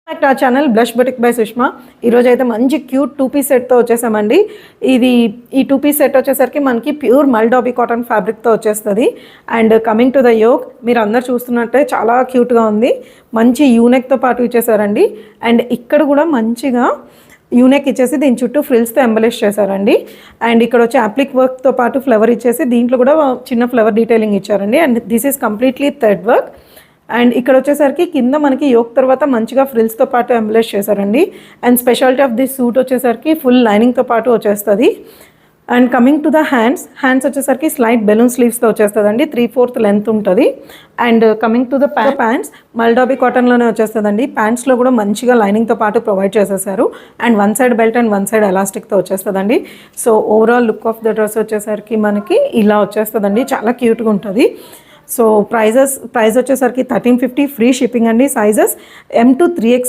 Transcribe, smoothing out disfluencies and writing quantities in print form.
నా channel blush boutique by Sushma. ఈరోజు అయితే మంచి క్యూట్ 2-పీస్ సెట్తో వచ్చేసామండి. ఈ 2-పీస్ సెట్ వచ్చేసరికి మనకి ప్యూర్ మల్డాబీ కాటన్ ఫ్యాబ్రిక్తో వచ్చేస్తుంది. And coming to the yoke, మీరు అందరు చూస్తున్నట్టే చాలా క్యూట్గా ఉంది. మంచి యూనెక్తో పాటు ఇచ్చేసారండి. అండ్ ఇక్కడ కూడా మంచిగా యూనెక్ ఇచ్చేసి దీని చుట్టూ ఫ్రిల్స్తో ఎంబలిష్ చేశారండి. అండ్ ఇక్కడ వచ్చి అప్లిక్ వర్క్తో పాటు ఫ్లవర్ ఇచ్చేసి దీంట్లో కూడా చిన్న ఫ్లవర్ డీటెయిలింగ్ ఇచ్చారండి. And this is completely thread work. And ఇక్కడ వచ్చేసరికి కింద మనకి యోక్ తర్వాత మంచిగా ఫ్రిల్స్తో పాటు ఎంబలిష్ చేశారండి. And speciality of this suit వచ్చేసరికి ఫుల్ లైనింగ్తో పాటు వచ్చేస్తుంది. And coming to the hands వచ్చేసరికి స్లైట్ బెలూన్ స్లీవ్స్తో వచ్చేస్తుందండి. 3/4 లెంత్ ఉంటుంది. And coming to the pants mul dobby కాటన్లోనే వచ్చేస్తుందండి. ప్యాంట్స్లో కూడా మంచిగా లైనింగ్తో పాటు ప్రొవైడ్ చేసేసారు. And one side belt and one side ఎలాస్టిక్తో వచ్చేస్తుందండి. So overall look of the dress వచ్చేసరికి మనకి ఇలా వచ్చేస్తుందండి. చాలా క్యూట్గా ఉంటుంది. సో ప్రైస్ వచ్చేసరికి 1350 ఫ్రీ షిప్పింగ్ అండి. Sizes M to 3XL